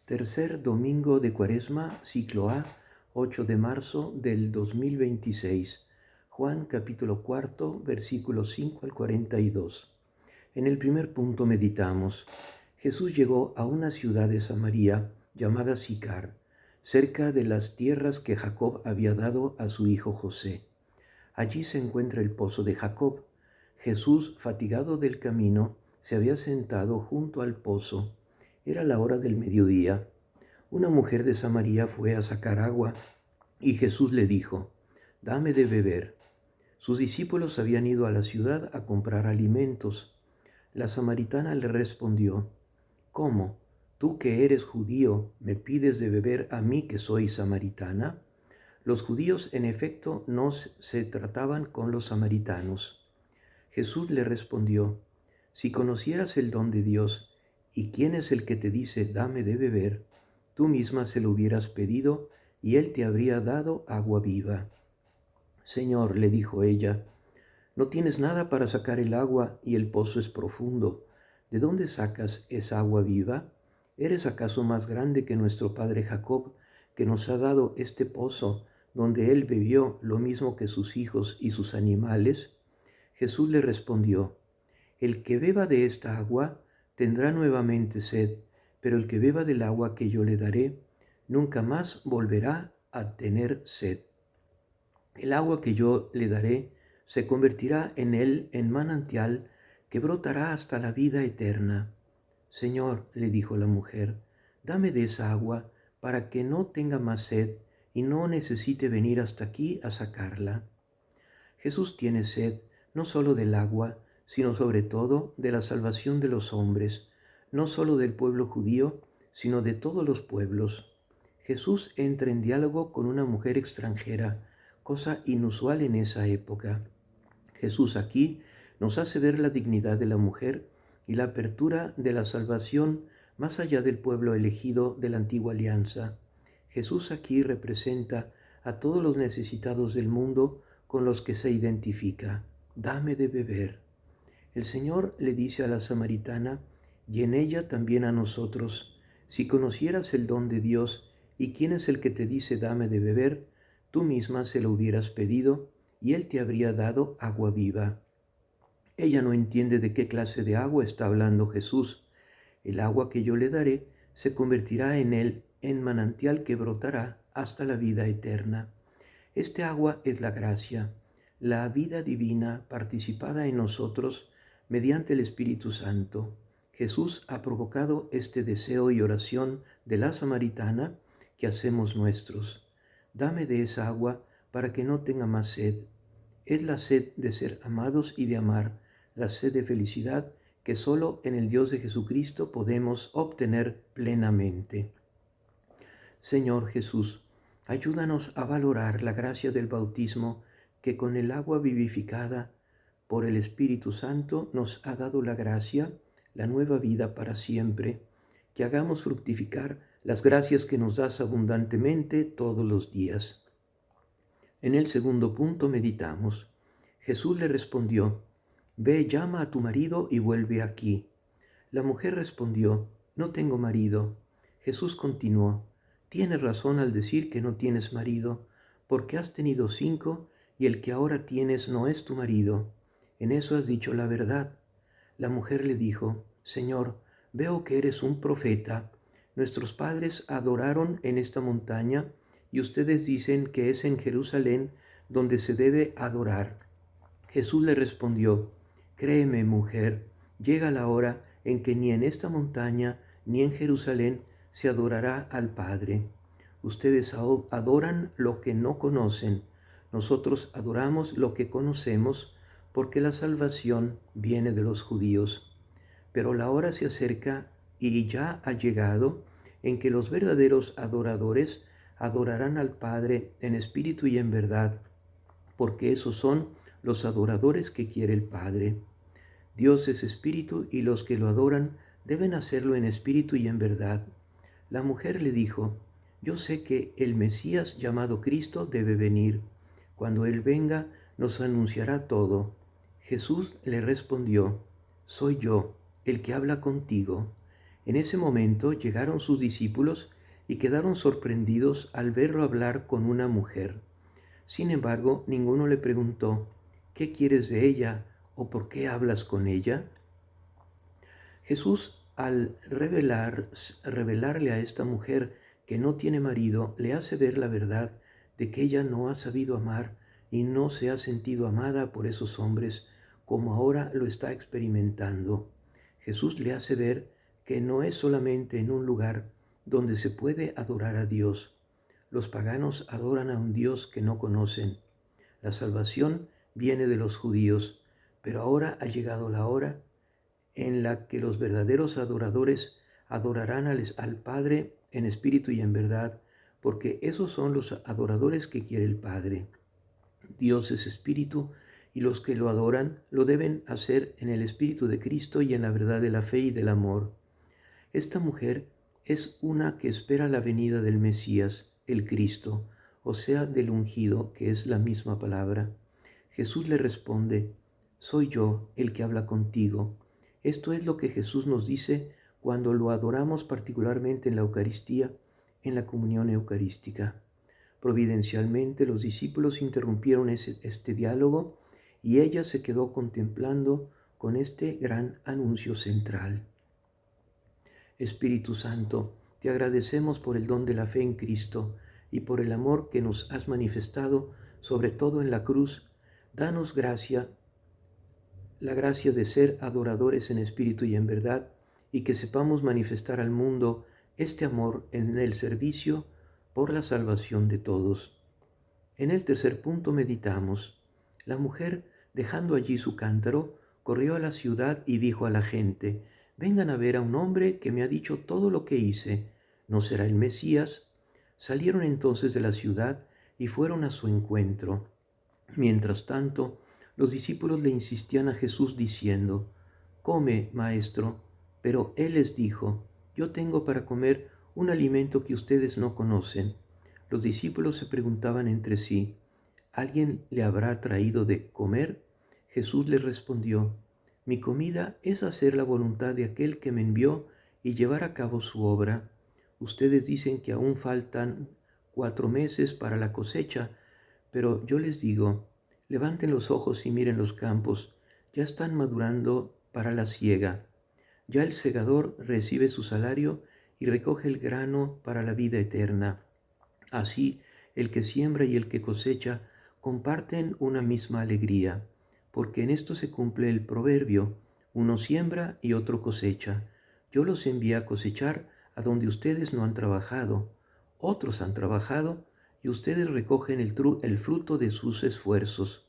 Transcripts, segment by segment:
Tercer domingo de Cuaresma, ciclo A, 8 de marzo del 2026. Juan capítulo cuarto, versículos 5 al 42. En el primer punto meditamos: Jesús llegó a una ciudad de Samaria llamada Sicar, cerca de las tierras que Jacob había dado a su hijo José. Allí se encuentra el pozo de Jacob. Jesús, fatigado del camino, se había sentado junto al pozo. Era la hora del mediodía. Una mujer de Samaria fue a sacar agua y Jesús le dijo: «Dame de beber». Sus discípulos habían ido a la ciudad a comprar alimentos. La samaritana le respondió: «¿Cómo? Tú que eres judío, ¿me pides de beber a mí que soy samaritana?». Los judíos, en efecto, no se trataban con los samaritanos. Jesús le respondió: «Si conocieras el don de Dios y quién es el que te dice dame de beber, tú misma se lo hubieras pedido y él te habría dado agua viva». «Señor», le dijo ella, «no tienes nada para sacar el agua y el pozo es profundo. ¿De dónde sacas esa agua viva? ¿Eres acaso más grande que nuestro padre Jacob, que nos ha dado este pozo, donde él bebió lo mismo que sus hijos y sus animales?». Jesús le respondió: «El que beba de esta agua tendrá nuevamente sed, pero el que beba del agua que yo le daré, nunca más volverá a tener sed. El agua que yo le daré se convertirá en él en manantial que brotará hasta la vida eterna». «Señor», le dijo la mujer, «dame de esa agua para que no tenga más sed y no necesite venir hasta aquí a sacarla». Jesús tiene sed no solo del agua, sino sobre todo de la salvación de los hombres, no solo del pueblo judío, sino de todos los pueblos. Jesús entra en diálogo con una mujer extranjera, cosa inusual en esa época. Jesús aquí nos hace ver la dignidad de la mujer y la apertura de la salvación más allá del pueblo elegido de la antigua alianza. Jesús aquí representa a todos los necesitados del mundo con los que se identifica. «Dame de beber». El Señor le dice a la samaritana, y en ella también a nosotros: «Si conocieras el don de Dios y quién es el que te dice dame de beber, tú misma se lo hubieras pedido y él te habría dado agua viva». Ella no entiende de qué clase de agua está hablando Jesús. «El agua que yo le daré se convertirá en él en manantial que brotará hasta la vida eterna». Este agua es la gracia, la vida divina participada en nosotros mediante el Espíritu Santo. Jesús ha provocado este deseo y oración de la samaritana que hacemos nuestros. «Dame de esa agua para que no tenga más sed». Es la sed de ser amados y de amar, la sed de felicidad que solo en el Dios de Jesucristo podemos obtener plenamente. Señor Jesús, ayúdanos a valorar la gracia del bautismo que con el agua vivificada por el Espíritu Santo nos ha dado la gracia, la nueva vida para siempre, que hagamos fructificar las gracias que nos das abundantemente todos los días. En el segundo punto meditamos: Jesús le respondió: «Ve, llama a tu marido y vuelve aquí». La mujer respondió: «No tengo marido». Jesús continuó: «Tienes razón al decir que no tienes marido, porque has tenido 5 y el que ahora tienes no es tu marido. En eso has dicho la verdad». La mujer le dijo: «Señor, veo que eres un profeta. Nuestros padres adoraron en esta montaña y ustedes dicen que es en Jerusalén donde se debe adorar». Jesús le respondió: «Créeme, mujer, llega la hora en que ni en esta montaña ni en Jerusalén se adorará al Padre. Ustedes adoran lo que no conocen, nosotros adoramos lo que conocemos, porque la salvación viene de los judíos. Pero la hora se acerca y ya ha llegado en que los verdaderos adoradores adorarán al Padre en espíritu y en verdad, porque esos son los adoradores que quiere el Padre. Dios es espíritu y los que lo adoran deben hacerlo en espíritu y en verdad». La mujer le dijo: «Yo sé que el Mesías llamado Cristo debe venir. Cuando Él venga, nos anunciará todo». Jesús le respondió: «Soy yo, el que habla contigo». En ese momento llegaron sus discípulos y quedaron sorprendidos al verlo hablar con una mujer. Sin embargo, ninguno le preguntó, ¿qué quieres de ella o por qué hablas con ella? Jesús, al revelarle a esta mujer que no tiene marido, le hace ver la verdad de que ella no ha sabido amar y no se ha sentido amada por esos hombres como ahora lo está experimentando. Jesús le hace ver que no es solamente en un lugar donde se puede adorar a Dios. Los paganos adoran a un Dios que no conocen. La salvación viene de los judíos, pero ahora ha llegado la hora en la que los verdaderos adoradores adorarán al Padre en espíritu y en verdad, porque esos son los adoradores que quiere el Padre. Dios es espíritu y los que lo adoran lo deben hacer en el espíritu de Cristo y en la verdad de la fe y del amor. Esta mujer es una que espera la venida del Mesías, el Cristo, o sea, del ungido, que es la misma palabra. Jesús le responde, soy yo el que habla contigo. Esto es lo que Jesús nos dice cuando lo adoramos particularmente en la Eucaristía, en la comunión eucarística. Providencialmente los discípulos interrumpieron este diálogo y ella se quedó contemplando con este gran anuncio central. Espíritu Santo, te agradecemos por el don de la fe en Cristo y por el amor que nos has manifestado, sobre todo en la cruz. Danos la gracia de ser adoradores en espíritu y en verdad, y que sepamos manifestar al mundo este amor en el servicio por la salvación de todos. En el tercer punto meditamos, la mujer, dejando allí su cántaro, corrió a la ciudad y dijo a la gente, vengan a ver a un hombre que me ha dicho todo lo que hice. ¿No será el Mesías? Salieron entonces de la ciudad y fueron a su encuentro. Mientras tanto, los discípulos le insistían a Jesús diciendo, come, maestro. Pero él les dijo, yo tengo para comer un alimento que ustedes no conocen. Los discípulos se preguntaban entre sí, ¿alguien le habrá traído de comer? Jesús les respondió, mi comida es hacer la voluntad de aquel que me envió y llevar a cabo su obra. Ustedes dicen que aún faltan 4 meses para la cosecha, pero yo les digo, levanten los ojos y miren los campos, ya están madurando para la siega. Ya el segador recibe su salario y recoge el grano para la vida eterna. Así, el que siembra y el que cosecha comparten una misma alegría, porque en esto se cumple el proverbio, uno siembra y otro cosecha. Yo los envié a cosechar a donde ustedes no han trabajado, otros han trabajado y ustedes recogen el fruto de sus esfuerzos.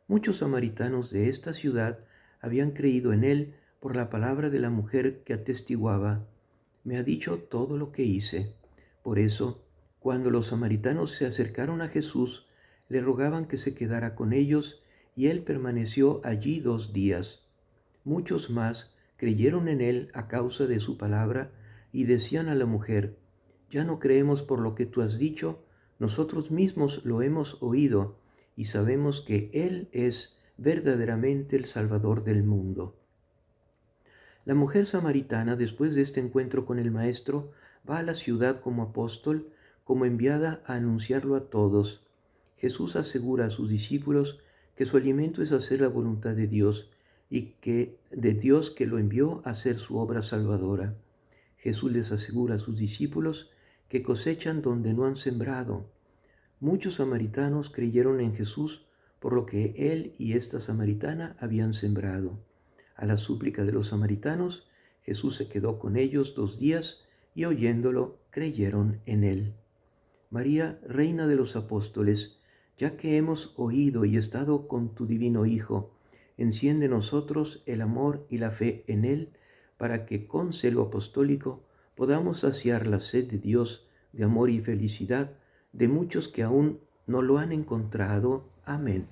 Muchos samaritanos de esta ciudad habían creído en él por la palabra de la mujer que atestiguaba, me ha dicho todo lo que hice. Por eso, cuando los samaritanos se acercaron a Jesús, le rogaban que se quedara con ellos, y él permaneció allí 2 días. Muchos más creyeron en él a causa de su palabra, y decían a la mujer, ya no creemos por lo que tú has dicho, nosotros mismos lo hemos oído, y sabemos que él es verdaderamente el Salvador del mundo. La mujer samaritana, después de este encuentro con el Maestro, va a la ciudad como apóstol, como enviada a anunciarlo a todos. Jesús asegura a sus discípulos que su alimento es hacer la voluntad de Dios y que de Dios que lo envió a hacer su obra salvadora. Jesús les asegura a sus discípulos que cosechan donde no han sembrado. Muchos samaritanos creyeron en Jesús por lo que él y esta samaritana habían sembrado. A la súplica de los samaritanos, Jesús se quedó con ellos 2 días y oyéndolo creyeron en él. María, Reina de los Apóstoles, ya que hemos oído y estado con tu divino Hijo, enciende en nosotros el amor y la fe en él, para que con celo apostólico podamos saciar la sed de Dios, de amor y felicidad de muchos que aún no lo han encontrado. Amén.